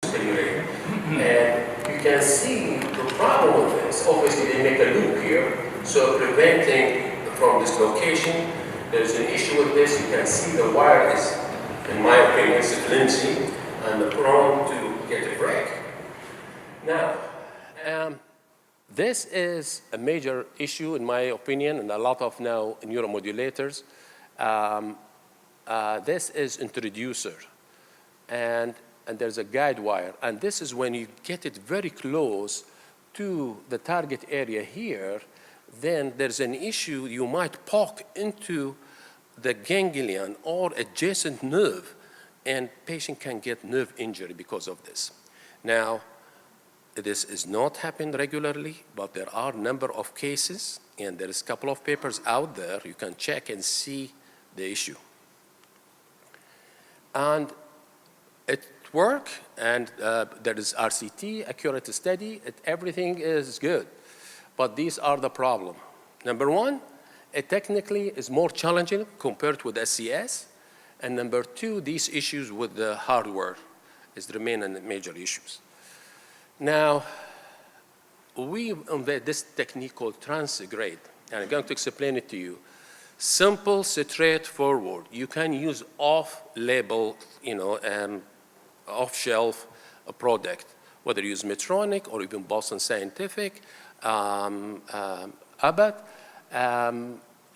stimulate. And you can see the problem with this. Obviously, they make a loop here, so preventing from dislocation. There's an issue with this. You can see the wire is, in my opinion, is flimsy and prone to get a break. Now, this is a major issue, in my opinion, and a lot of now neuromodulators. This is introducer, and there's a guide wire. And this is when you get it very close to the target area here, then there's an issue. You might poke into the ganglion or adjacent nerve, and patient can get nerve injury because of this. Now, this is not happening regularly, but there are a number of cases, and there is a couple of papers out there. You can check and see the issue. And it works, and there is RCT, accurate study, everything is good. But these are the problem. Number one, it technically is more challenging compared with SCS. And number two, these issues with the hardware remain major issues. Now, we invented this technique called transgrade, and I'm going to explain it to you. Simple, straightforward. You can use off-label, off-shelf product, whether you use Medtronic or even Boston Scientific, Abbott,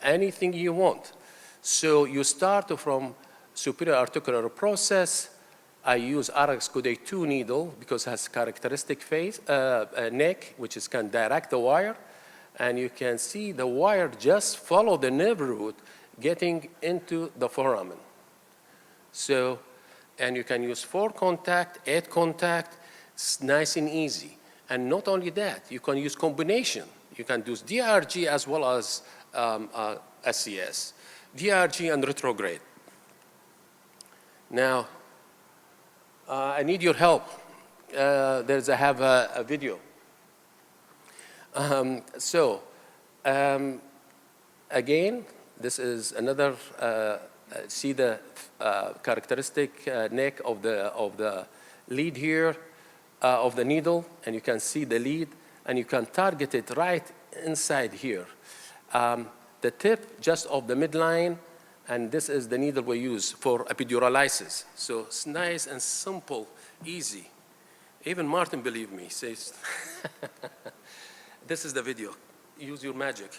anything you want. So you start from superior articular process. I use RX-Coday 2 needle because it has characteristic face, neck, which can direct the wire. And you can see the wire just follow the nerve root getting into the foramen. So, and you can use 4 contact, 8 contact, it's nice and easy. And not only that, you can use combination. You can do DRG as well as SCS. DRG and retrograde. Now, I need your help. I have a video. Again, this is another, see the characteristic neck of the lead here, of the needle, and you can see the lead, and you can target it right inside here. The tip just of the midline, and this is the needle we use for epiduralysis. So it's nice and simple, easy. Even Martin, believe me, says, this is the video. Use your magic.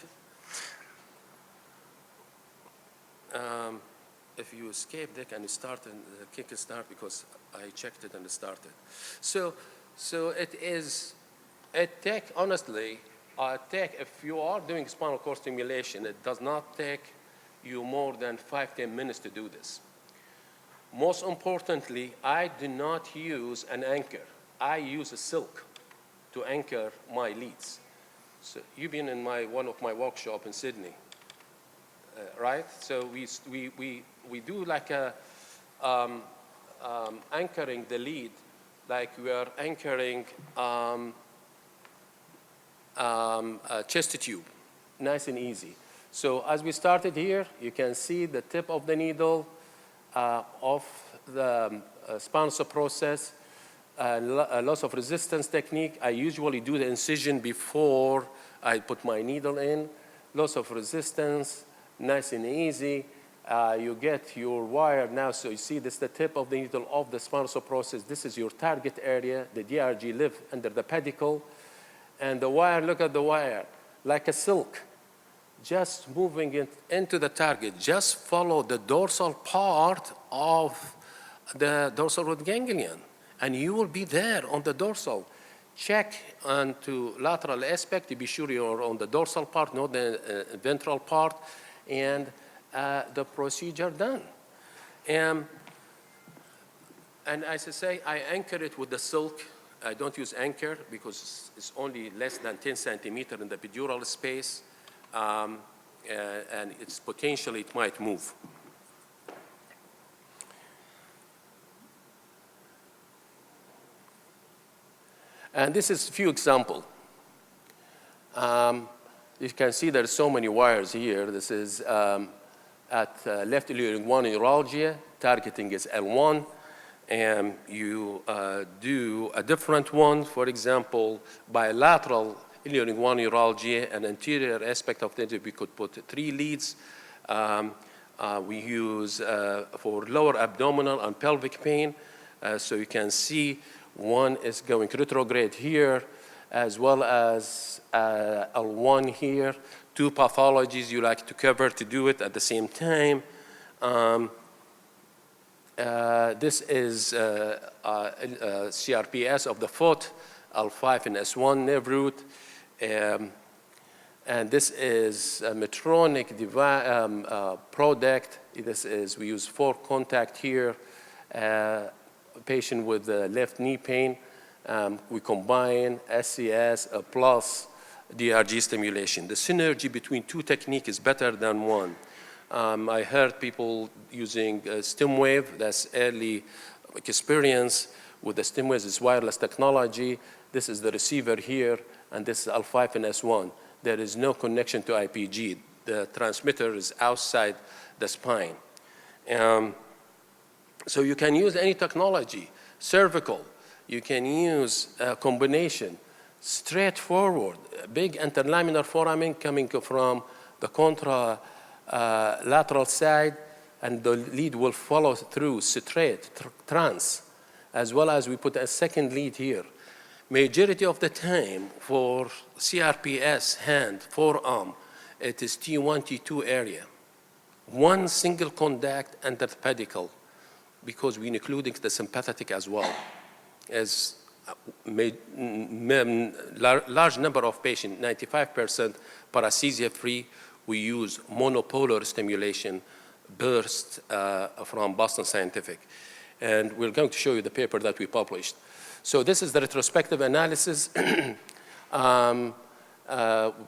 If you escape, they can start and kick and start because I checked it and it started. So honestly, if you are doing spinal cord stimulation, it does not take you more than 5-10 minutes to do this. Most importantly, I do not use an anchor. I use a silk to anchor my leads. So you've been in one of my workshops in Sydney, right? So we do like a anchoring the lead, like we are anchoring a chest tube, nice and easy. So as we started here, you can see the tip of the needle of the spinal process, loss of resistance technique. I usually do the incision before I put my needle in. Loss of resistance, nice and easy. You get your wire now, so you see this is the tip of the needle of the spinal process. This is your target area. The DRG live under the pedicle. And the wire, look at the wire, like a silk, just moving it into the target. Just follow the dorsal part of the dorsal root ganglion, and you will be there on the dorsal. Check onto lateral aspect to be sure you're on the dorsal part, not the ventral part, and the procedure done. And as I say, I anchor it with the silk. I don't use anchor because it's only less than 10 centimeters in the epidural space, and it's potentially, it might move. And this is a few examples. You can see there's so many wires here. This is at left iliac 1 neuralgia, targeting is L1. and you do a different one, for example, bilateral neurology, an anterior aspect of it, we could put 3 leads. We use for lower abdominal and pelvic pain. So you can see one is going retrograde here, as well as L1 here. 2 pathologies you like to cover to do it at the same time. This is CRPS of the foot, L5 and S1 nerve root. And this is a Medtronic product. This is, we use 4 contact here. Patient with left knee pain. We combine SCS plus DRG stimulation. The synergy between 2 techniques is better than one. I heard people using stim wave. That's early experience with the stim wave. It's wireless technology. This is the receiver here, and this is L5 and S1. There is no connection to IPG. The transmitter is outside the spine. So you can use any technology. Cervical, you can use a combination. Straightforward, big interlaminar foramen coming from the contralateral side, and the lead will follow through straight, trans, as well as we put a second lead here. Majority of the time for CRPS, hand, forearm, it is T1, T2 area. One single contact under the pedicle, because we're including the sympathetic as well. As large number of patients, 95% paresthesia-free, we use monopolar stimulation burst from Boston Scientific. And we're going to show you the paper that we published. So this is the retrospective analysis.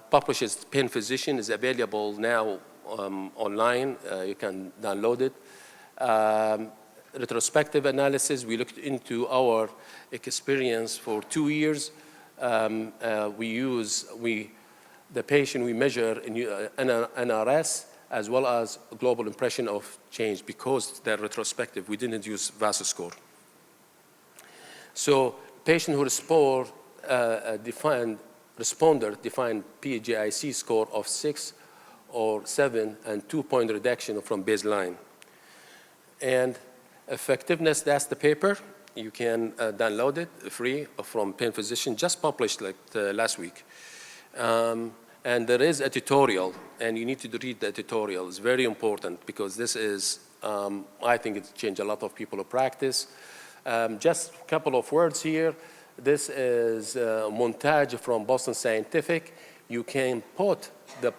Publishes Pain Physician, is available now online. You can download it. Retrospective analysis, we looked into our experience for 2 years. The patient we measure in NRS as well as global impression of change, because they're retrospective. We didn't use VASO score. So patient who responder defined PGIC score of 6 or 7 and 2-point reduction from baseline. And effectiveness, that's the paper. You can download it free from Pain Physician, just published like last week. And there is a tutorial, and you need to read the tutorial. It's very important because this is, I think it's changed a lot of people's practice. Just a couple of words here. This is a montage from Boston Scientific. You can put the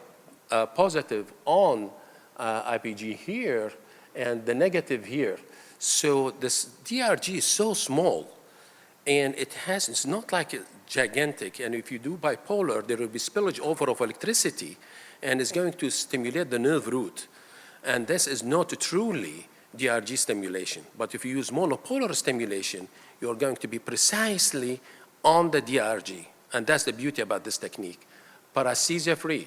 positive on IPG here and the negative here. So this DRG is so small, and it's not like gigantic. And if you do bipolar, there will be spillage over of electricity, and it's going to stimulate the nerve root. And this is not truly DRG stimulation. But if you use monopolar stimulation, you're going to be precisely on the DRG. And that's the beauty about this technique. Paresthesia-free,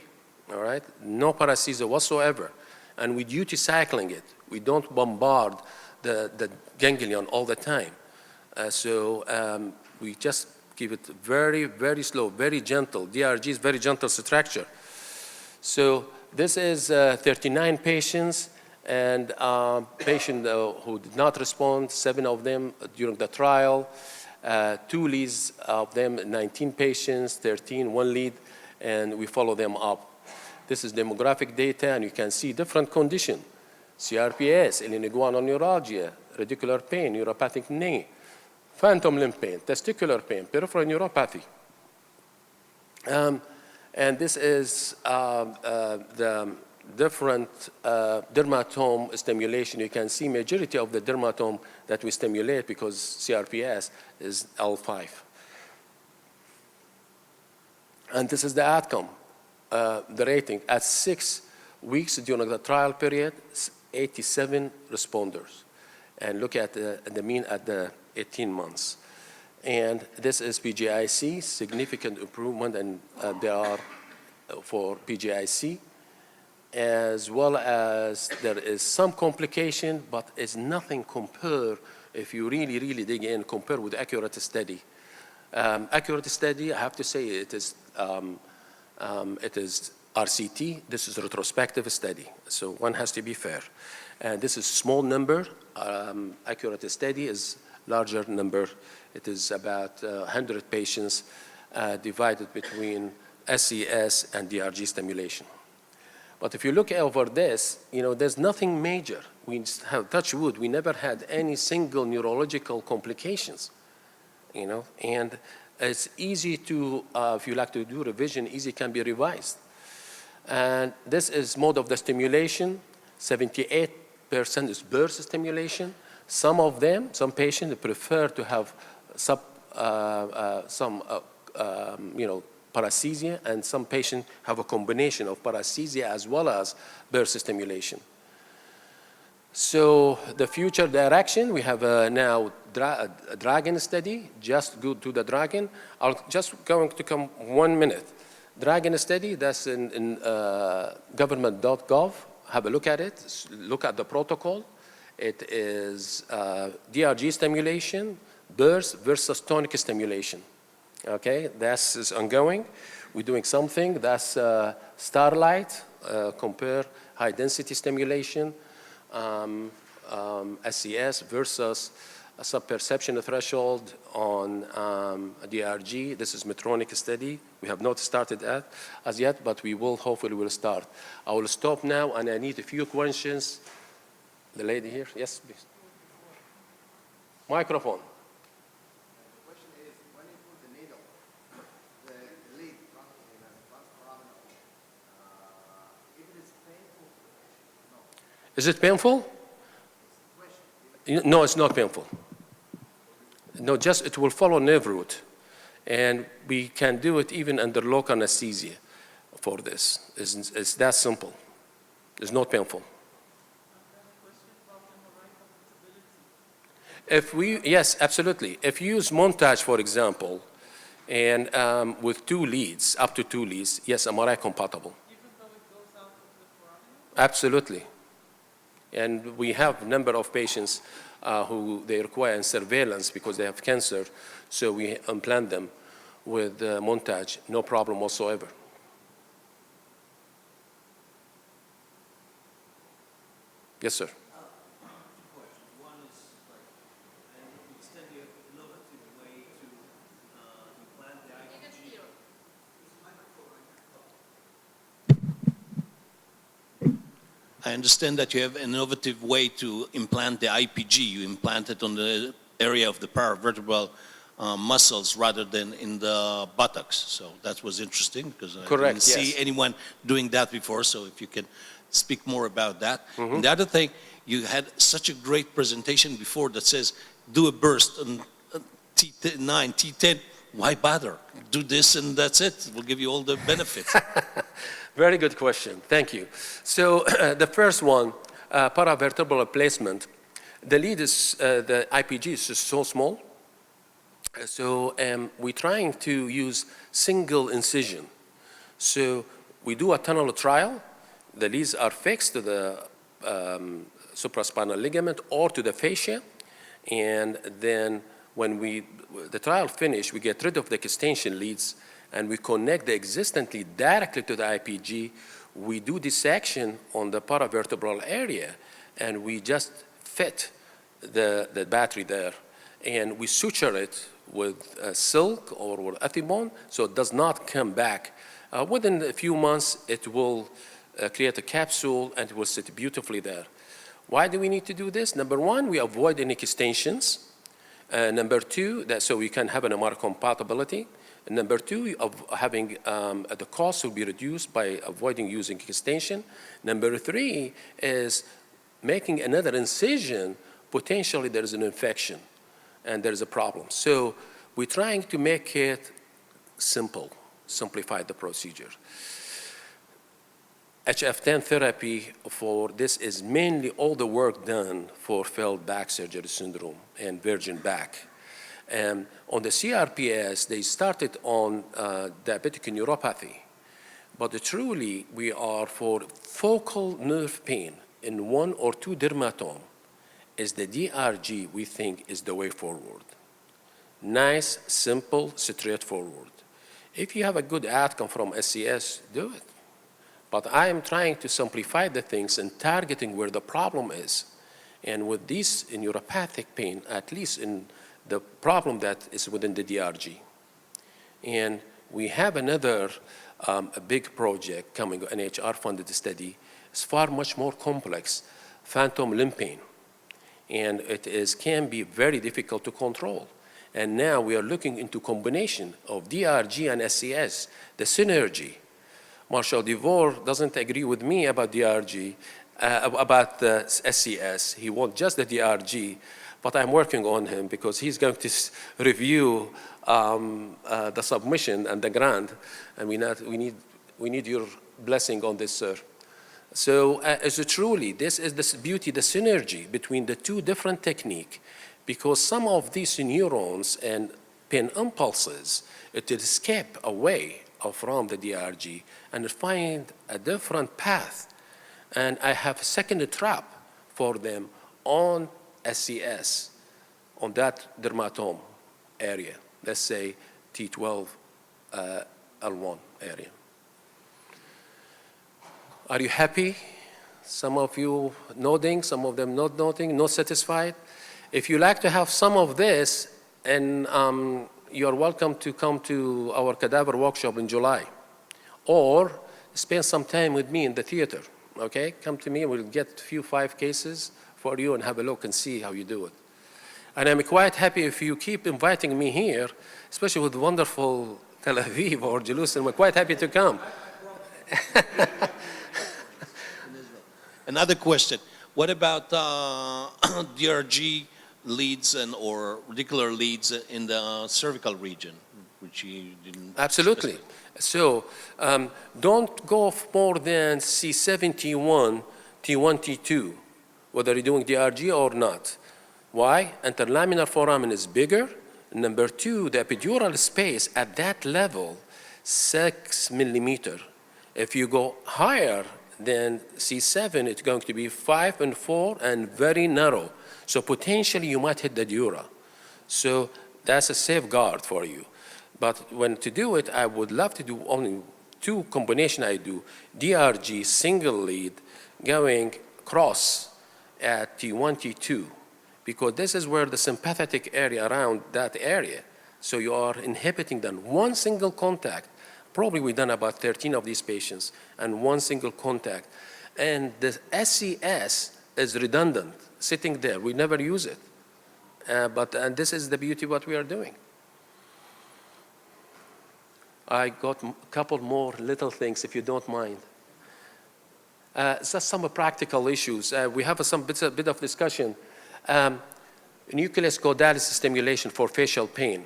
all right? No paresthesia whatsoever. And we duty cycling it. We don't bombard the ganglion all the time. We just give it very, very slow, very gentle. DRG is very gentle structure. So this is 39 patients, and patient who did not respond, 7 of them during the trial, 2 leads of them, 19 patients, 13, 1 lead, and we follow them up. This is demographic data, and you can see different conditions. CRPS, neuralgia, radicular pain, neuropathic knee, phantom limb pain, testicular pain, peripheral neuropathy. And this is the different dermatome stimulation. You can see majority of the dermatome that we stimulate because CRPS is L5. And this is the outcome, the rating. At 6 weeks during the trial period, 87 responders. And look at the mean at the 18 months. And this is PGIC, significant improvement, and there are for PGIC, as well as there is some complication, but it's nothing compared if you really, really dig in, compare with accurate study. Accurate study, I have to say, it is RCT. This is a retrospective study, so one has to be fair. And this is small number. Accurate study is larger number. It is about 100 patients divided between SCS and DRG stimulation. But if you look over this, there's nothing major. We have, touch wood, we never had any single neurological complications, and it's easy to, if you like to do revision, easy can be revised. And this is mode of the stimulation. 78% is burst stimulation. Some patients prefer to have paresthesia, and some patients have a combination of paresthesia as well as burst stimulation. So the future direction, we have now a dragon study. Just go to the dragon. I'll just going to come 1 minute. Dragon study, that's in government.gov. Have a look at it. Look at the protocol. It is DRG stimulation, burst versus tonic stimulation. Okay, that is ongoing. We're doing something that's Starlight, compare high density stimulation, SCS versus a subperception threshold on DRG. This is Medtronic study. We have not started that as yet, but we will, hopefully will start. I will stop now, and I need a few questions. The lady here, yes, please. Microphone. The question is, when you put the needle, the lead transforaminal, if it is painful, no. Is it painful? No, it's not painful. No, just it will follow nerve root. And we can do it even under local anesthesia for this. It's that simple. It's not painful. Yes, absolutely. If you use montage, for example, and with 2 leads, up to 2 leads, yes, MRI compatible. Even though it goes out of the foramen? Absolutely. And we have a number of patients who they require surveillance because they have cancer, so we implant them with montage, no problem whatsoever. Yes, sir. I understand that you have an innovative way to implant the IPG. You implant it on the area of the paravertebral muscles rather than in the buttocks. So that was interesting because I didn't see anyone doing that before. So if you can speak more about that. Mm-hmm. And the other thing, you had such a great presentation before that says, do a burst on T9, T10. Why bother? Do this and that's it. It will give you all the benefits. Very good question. Thank you. So the first one, paravertebral placement. The lead is, the IPG is just so small. So we're trying to use single incision. So we do a tunnel trial. The leads are fixed to the supraspinal ligament or to the fascia. And then when the trial finish, we get rid of the extension leads and we connect the existent lead directly to the IPG. We do dissection on the paravertebral area and we just fit the battery there. And we suture it with silk or with ethibond so it does not come back. Within a few months, it will create a capsule and it will sit beautifully there. Why do we need to do this? Number one, we avoid any extensions. Number two, so we can have an MR compatibility. And number two, of having the cost will be reduced by avoiding using extension. Number three is making another incision. Potentially there is an infection and there is a problem. So we're trying to make it simple, simplify the procedure. HF10 therapy for this is mainly all the work done for failed back surgery syndrome and virgin back. On the CRPS, they started on diabetic neuropathy, but truly we are for focal nerve pain in 1 or 2 dermatome. is the DRG, we think, is the way forward. Nice, simple, straightforward. If you have a good outcome from SCS, do it. But I am trying to simplify the things and targeting where the problem is. And with this in neuropathic pain, at least in the problem that is within the DRG. And we have another a big project coming, an NHR-funded study. It's far much more complex, phantom limb pain. And it can be very difficult to control. And now we are looking into combination of DRG and SCS, the synergy. Marshall DeVore doesn't agree with me about DRG, about the SCS. He wants just the DRG, but I'm working on him because he's going to review the submission and the grant, and we need your blessing on this, sir. So truly, this is the beauty, the synergy between the two different techniques, because some of these neurons and pain impulses, it will escape away from the DRG and find a different path. And I have a second trap for them on SCS, on that dermatome area, let's say T12 L1 area. Are you happy? Some of you nodding, some of them not nodding, not satisfied. If you like to have some of this, and you're welcome to come to our cadaver workshop in July, or spend some time with me in the theater, okay? Come to me, we'll get a few 5 cases for you and have a look and see how you do it. And I'm quite happy if you keep inviting me here, especially with wonderful Tel Aviv or Jerusalem, we're quite happy to come. Another question. What about DRG leads or radicular leads in the cervical region, which you didn't? Absolutely. So don't go more than C7, T1, T1, T2, whether you're doing DRG or not. Why? Interlaminar foramen is bigger. Number 2, the epidural space at that level, 6 millimeter. If you go higher than C7, it's going to be 5 and 4 and very narrow. So potentially you might hit the dura. So that's a safeguard for you. But when to do it, I would love to do only 2 combinations I do. DRG, single lead, going cross at T1, T2, because this is where the sympathetic area around that area. So you are inhibiting them. One single contact. Probably we've done about 13 of these patients, and one single contact. And the SCS is redundant, sitting there. We never use it. And this is the beauty of what we are doing. I got a couple more little things, if you don't mind. Just some practical issues. We have a bit of discussion. Nucleus caudalis stimulation for facial pain.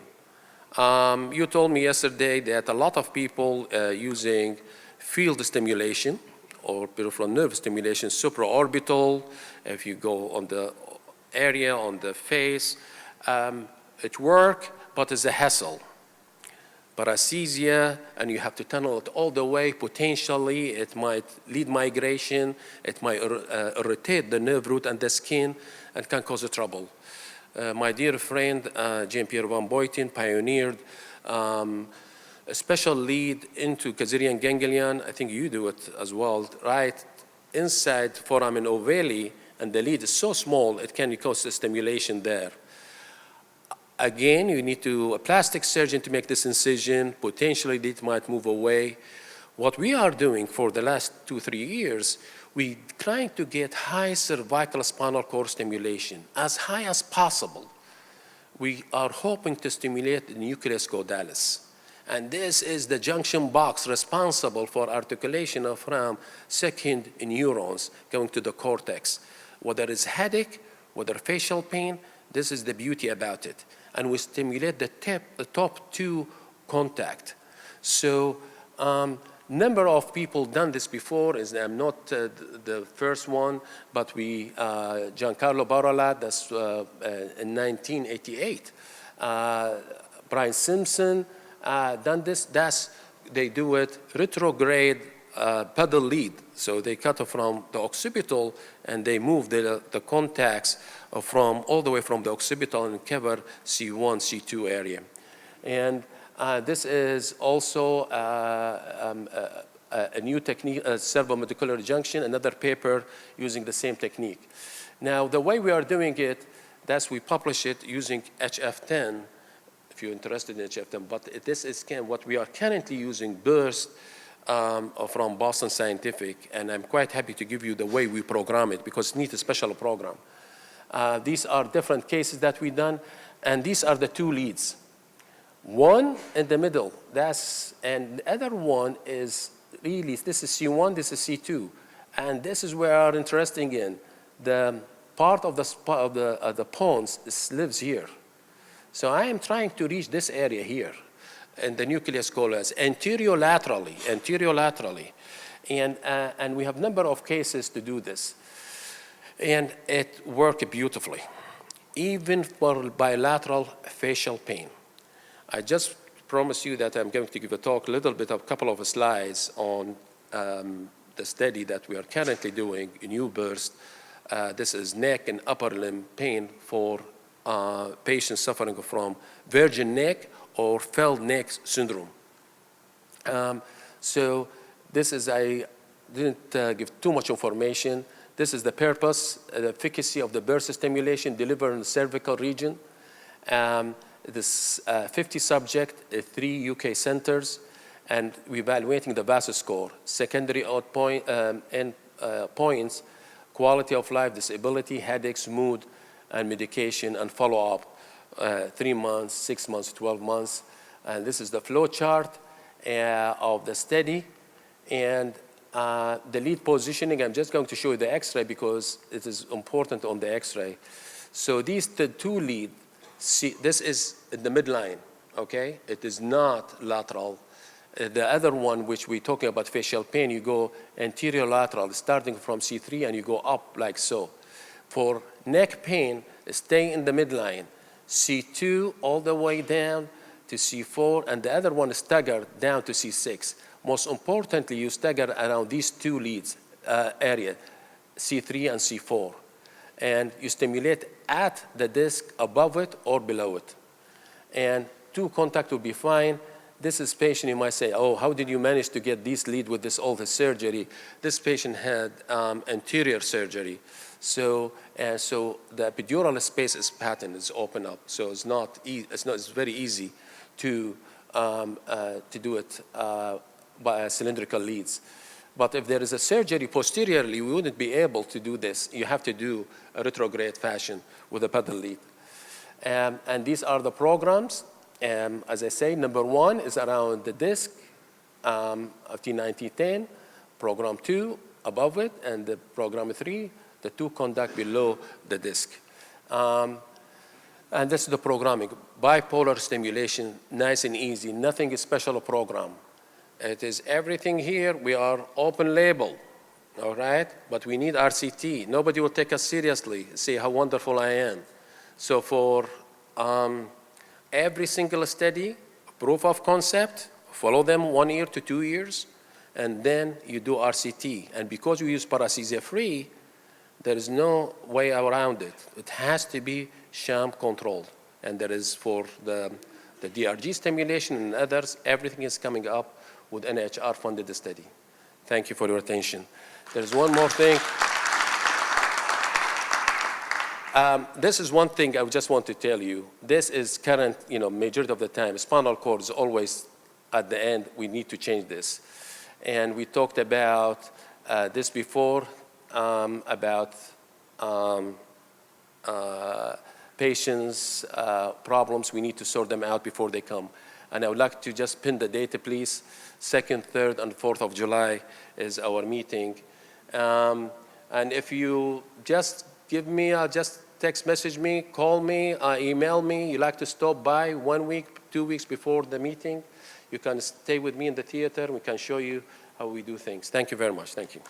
You told me yesterday that a lot of people using field stimulation or peripheral nerve stimulation, supraorbital, if you go on the area, on the face, it works, but it's a hassle. Paresthesia, and you have to tunnel it all the way. Potentially, it might lead migration. It might irritate the nerve root and the skin and can cause trouble. My dear friend, Jean-Pierre Van Boyten, pioneered a special lead into Kazarian ganglion. I think you do it as well, right inside foramen ovale, and the lead is so small, it can cause stimulation there. Again, you need a plastic surgeon to make this incision. Potentially, it might move away. What we are doing for the last 2-3 years, we're trying to get high cervical spinal cord stimulation, as high as possible. We are hoping to stimulate the nucleus caudalis. And this is the junction box responsible for articulation from second neurons going to the cortex. Whether it's headache, whether facial pain, this is the beauty about it. And we stimulate the top 2 contact. So number of people done this before. I'm not the first one, but Giancarlo Barola, that's in 1988. Brian Simpson done this. They do it retrograde pedal lead. So they cut it from the occipital and they move the contacts from all the way from the occipital and cover C1, C2 area. And this is also a new technique, servomolecular junction, another paper using the same technique. Now, the way we are doing it, that's we publish it using HF10, if you're interested in HF10, but this is what we are currently using, burst from Boston Scientific, and I'm quite happy to give you the way we program it because it needs a special program. These are different cases that we've done, and these are the two leads. One in the middle, and the other one is really, this is C1, this is C2, and this is where our interesting in. The part of the pons lives here. So I am trying to reach this area here in the nucleus coeruleus, anterolaterally. And we have a number of cases to do this. And it worked beautifully, even for bilateral facial pain. I just promise you that I'm going to give a talk, a couple of slides on the study that we are currently doing in new burst. This is neck and upper limb pain for patients suffering from virgin neck or felled neck syndrome. So this is, I didn't give too much information. This is the purpose, the efficacy of the burst stimulation delivered in the cervical region. This 50 subject, 3 UK centers, and we're evaluating the VASA score, secondary points, quality of life, disability, headaches, mood, and medication, and follow-up, 3 months, 6 months, 12 months. And this is the flow chart of the study. And the lead positioning, I'm just going to show you the X-ray because it is important on the X-ray. So these the two lead, see, this is in the midline, okay? It is not lateral. The other one, which we're talking about facial pain, you go anterior lateral, starting from C3, and you go up like so. For neck pain, stay in the midline, C2 all the way down to C4, and the other one is staggered down to C6. Most importantly, you stagger around these two leads area, C3 and C4. And you stimulate at the disc above it or below it. And two contact will be fine. This is patient, you might say, oh, how did you manage to get this lead with all the surgery? This patient had anterior surgery. So the epidural space is patent, is open up. So it's very easy to do it by cylindrical leads. But if there is a surgery posteriorly, we wouldn't be able to do this. You have to do a retrograde fashion with a pedal lead. And these are the programs. As I say, number 1 is around the disc of T9010, program 2 above it, and the program 3, the 2 conduct below the disc. And this is the programming. Bipolar stimulation, nice and easy, nothing special program. It is everything here. We are open label, all right? But we need RCT. Nobody will take us seriously, say how wonderful I am. So for every single study, proof of concept, follow them 1 year to 2 years, and then you do RCT. And because we use paresthesia-free, there is no way around it. It has to be sham controlled. And there is for the DRG stimulation and others, everything is coming up with NHR-funded study. Thank you for your attention. There's one more thing. This is one thing I just want to tell you. This is current, majority of the time, spinal cord is always at the end, we need to change this. And we talked about this before, about patients' problems. We need to sort them out before they come. And I would like to just pin the data, please. 2nd, 3rd, and 4th of July is our meeting. And if you just give me, just text message me, call me, email me. You like to stop by 1 week, 2 weeks before the meeting, you can stay with me in the theater. We can show you how we do things. Thank you very much. Thank you.